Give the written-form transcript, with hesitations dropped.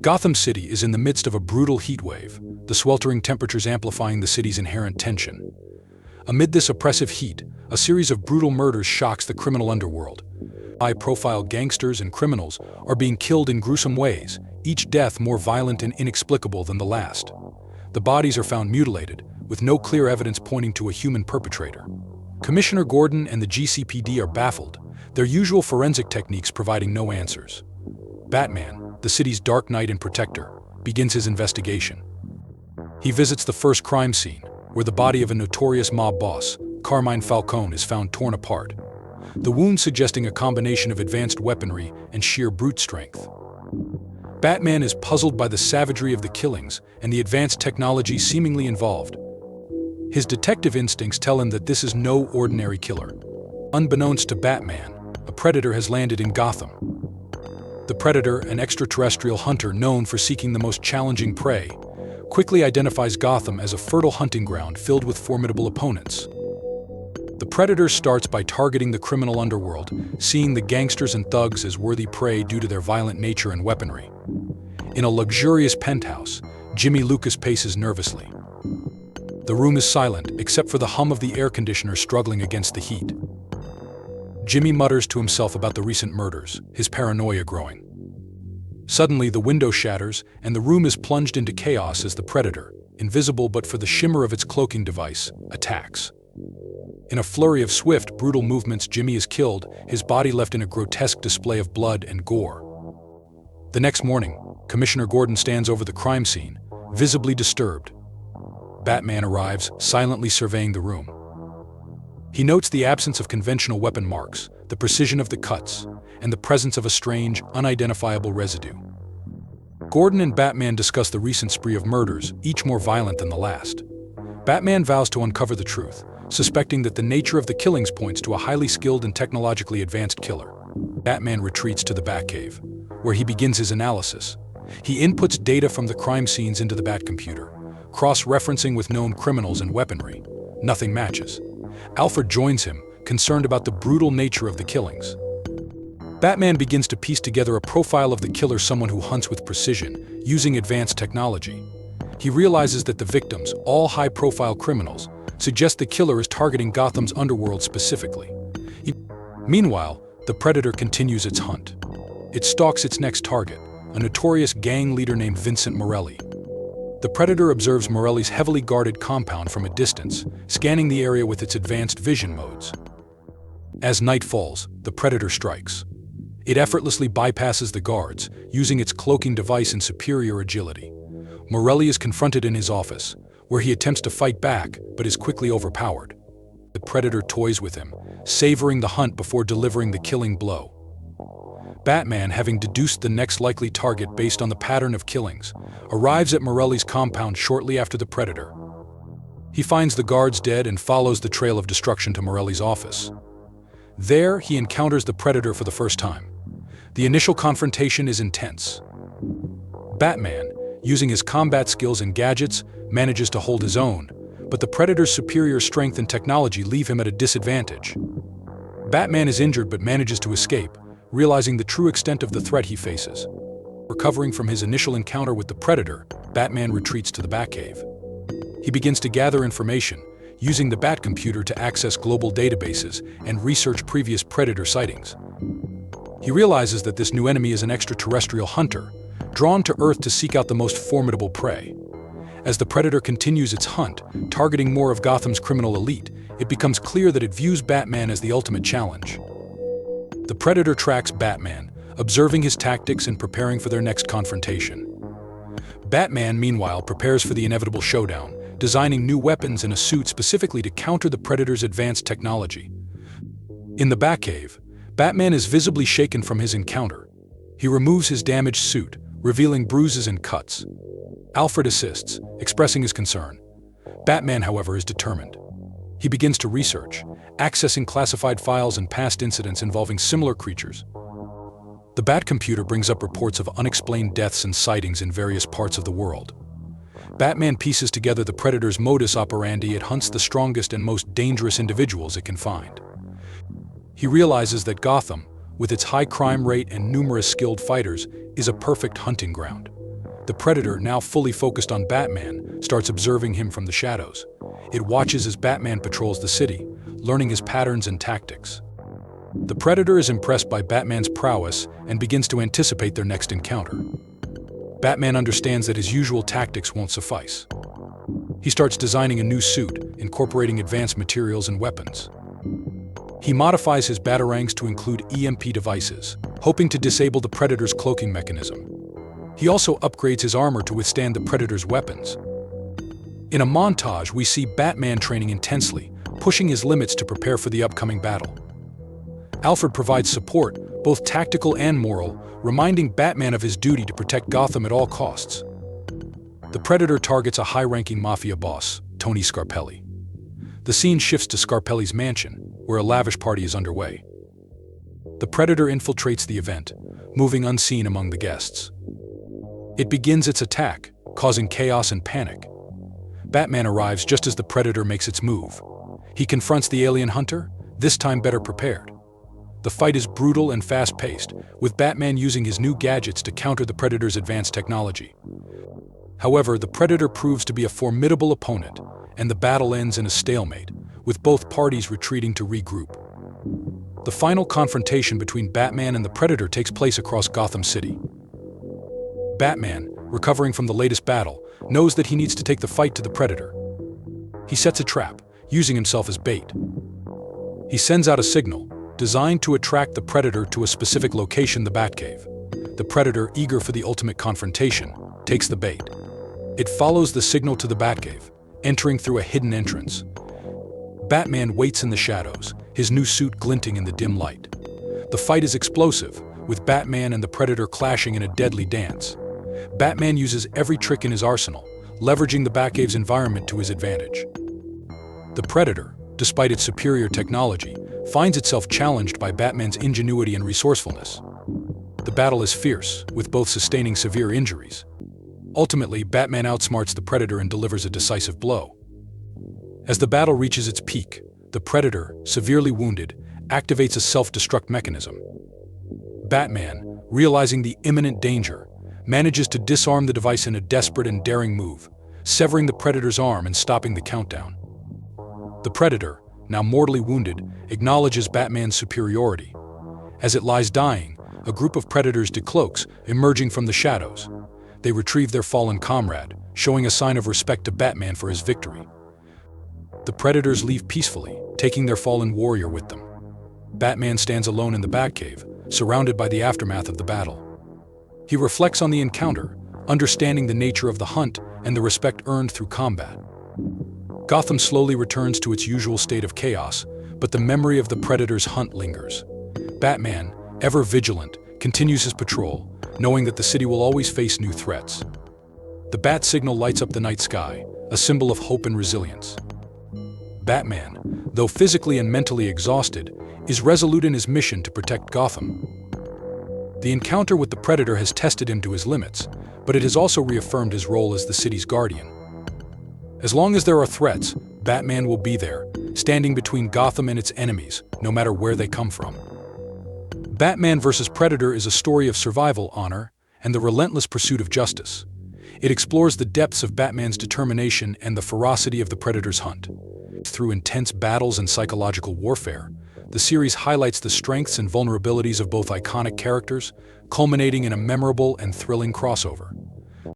Gotham City is in the midst of a brutal heat wave, the sweltering temperatures amplifying the city's inherent tension. Amid this oppressive heat, a series of brutal murders shocks the criminal underworld. High-profile gangsters and criminals are being killed in gruesome ways, each death more violent and inexplicable than the last. The bodies are found mutilated, with no clear evidence pointing to a human perpetrator. Commissioner Gordon and the GCPD are baffled, their usual forensic techniques providing no answers. Batman, the city's dark knight and protector, begins his investigation. He visits the first crime scene, where the body of a notorious mob boss, Carmine Falcone, is found torn apart, the wound suggesting a combination of advanced weaponry and sheer brute strength. Batman is puzzled by the savagery of the killings and the advanced technology seemingly involved. His detective instincts tell him that this is no ordinary killer. Unbeknownst to Batman, a predator has landed in Gotham. The Predator, an extraterrestrial hunter known for seeking the most challenging prey, quickly identifies Gotham as a fertile hunting ground filled with formidable opponents. The Predator starts by targeting the criminal underworld, seeing the gangsters and thugs as worthy prey due to their violent nature and weaponry. In a luxurious penthouse, Jimmy Lucas paces nervously. The room is silent, except for the hum of the air conditioner struggling against the heat. Jimmy mutters to himself about the recent murders, his paranoia growing. Suddenly, the window shatters, and the room is plunged into chaos as the Predator, invisible but for the shimmer of its cloaking device, attacks. In a flurry of swift, brutal movements, Jimmy is killed, his body left in a grotesque display of blood and gore. The next morning, Commissioner Gordon stands over the crime scene, visibly disturbed. Batman arrives, silently surveying the room. He notes the absence of conventional weapon marks, the precision of the cuts, and the presence of a strange, unidentifiable residue. Gordon and Batman discuss the recent spree of murders, each more violent than the last. Batman vows to uncover the truth, suspecting that the nature of the killings points to a highly skilled and technologically advanced killer. Batman retreats to the Batcave, where he begins his analysis. He inputs data from the crime scenes into the Batcomputer, cross-referencing with known criminals and weaponry. Nothing matches. Alfred joins him, concerned about the brutal nature of the killings. Batman begins to piece together a profile of the killer, someone who hunts with precision, using advanced technology. He realizes that the victims, all high-profile criminals, suggest the killer is targeting Gotham's underworld specifically. Meanwhile, the Predator continues its hunt. It stalks its next target, a notorious gang leader named Vincent Morelli. The Predator observes Morelli's heavily guarded compound from a distance, scanning the area with its advanced vision modes. As night falls, the Predator strikes. It effortlessly bypasses the guards, using its cloaking device in superior agility. Morelli is confronted in his office, where he attempts to fight back, but is quickly overpowered. The Predator toys with him, savoring the hunt before delivering the killing blow. Batman, having deduced the next likely target based on the pattern of killings, arrives at Morelli's compound shortly after the Predator. He finds the guards dead and follows the trail of destruction to Morelli's office. There, he encounters the Predator for the first time. The initial confrontation is intense. Batman, using his combat skills and gadgets, manages to hold his own, but the Predator's superior strength and technology leave him at a disadvantage. Batman is injured but manages to escape, realizing the true extent of the threat he faces. Recovering from his initial encounter with the Predator, Batman retreats to the Batcave. He begins to gather information, using the Batcomputer to access global databases and research previous Predator sightings. He realizes that this new enemy is an extraterrestrial hunter, drawn to Earth to seek out the most formidable prey. As the Predator continues its hunt, targeting more of Gotham's criminal elite, it becomes clear that it views Batman as the ultimate challenge. The Predator tracks Batman, observing his tactics and preparing for their next confrontation. Batman, meanwhile, prepares for the inevitable showdown, designing new weapons and a suit specifically to counter the Predator's advanced technology. In the Batcave, Batman is visibly shaken from his encounter. He removes his damaged suit, revealing bruises and cuts. Alfred assists, expressing his concern. Batman, however, is determined. He begins to research, accessing classified files and past incidents involving similar creatures. The Batcomputer brings up reports of unexplained deaths and sightings in various parts of the world. Batman pieces together the Predator's modus operandi. It hunts the strongest and most dangerous individuals it can find. He realizes that Gotham, with its high crime rate and numerous skilled fighters, is a perfect hunting ground. The Predator, now fully focused on Batman, starts observing him from the shadows. It watches as Batman patrols the city, learning his patterns and tactics. The Predator is impressed by Batman's prowess and begins to anticipate their next encounter. Batman understands that his usual tactics won't suffice. He starts designing a new suit, incorporating advanced materials and weapons. He modifies his batarangs to include EMP devices, hoping to disable the Predator's cloaking mechanism. He also upgrades his armor to withstand the Predator's weapons. In a montage, we see Batman training intensely, pushing his limits to prepare for the upcoming battle. Alfred provides support, both tactical and moral, reminding Batman of his duty to protect Gotham at all costs. The Predator targets a high-ranking mafia boss, Tony Scarpelli. The scene shifts to Scarpelli's mansion, where a lavish party is underway. The Predator infiltrates the event, moving unseen among the guests. It begins its attack, causing chaos and panic. Batman arrives just as the Predator makes its move. He confronts the alien hunter, this time better prepared. The fight is brutal and fast-paced, with Batman using his new gadgets to counter the Predator's advanced technology. However, the Predator proves to be a formidable opponent, and the battle ends in a stalemate, with both parties retreating to regroup. The final confrontation between Batman and the Predator takes place across Gotham City. Batman, recovering from the latest battle, knows that he needs to take the fight to the Predator. He sets a trap, using himself as bait. He sends out a signal, designed to attract the Predator to a specific location, the Batcave. The Predator, eager for the ultimate confrontation, takes the bait. It follows the signal to the Batcave, entering through a hidden entrance. Batman waits in the shadows, his new suit glinting in the dim light. The fight is explosive, with Batman and the Predator clashing in a deadly dance. Batman uses every trick in his arsenal, leveraging the Batcave's environment to his advantage. The Predator, despite its superior technology, finds itself challenged by Batman's ingenuity and resourcefulness. The battle is fierce, with both sustaining severe injuries. Ultimately, Batman outsmarts the Predator and delivers a decisive blow. As the battle reaches its peak, the Predator, severely wounded, activates a self-destruct mechanism. Batman, realizing the imminent danger, manages to disarm the device in a desperate and daring move, severing the Predator's arm and stopping the countdown. The Predator, now mortally wounded, acknowledges Batman's superiority. As it lies dying, a group of Predators decloaks, emerging from the shadows. They retrieve their fallen comrade, showing a sign of respect to Batman for his victory. The Predators leave peacefully, taking their fallen warrior with them. Batman stands alone in the Batcave, surrounded by the aftermath of the battle. He reflects on the encounter, understanding the nature of the hunt and the respect earned through combat. Gotham slowly returns to its usual state of chaos, but the memory of the Predator's hunt lingers. Batman, ever vigilant, continues his patrol, knowing that the city will always face new threats. The bat signal lights up the night sky, a symbol of hope and resilience. Batman, though physically and mentally exhausted, is resolute in his mission to protect Gotham. The encounter with the Predator has tested him to his limits, but it has also reaffirmed his role as the city's guardian. As long as there are threats, Batman will be there, standing between Gotham and its enemies, no matter where they come from. Batman vs. Predator is a story of survival, honor, and the relentless pursuit of justice. It explores the depths of Batman's determination and the ferocity of the Predator's hunt. Through intense battles and psychological warfare, the series highlights the strengths and vulnerabilities of both iconic characters, culminating in a memorable and thrilling crossover.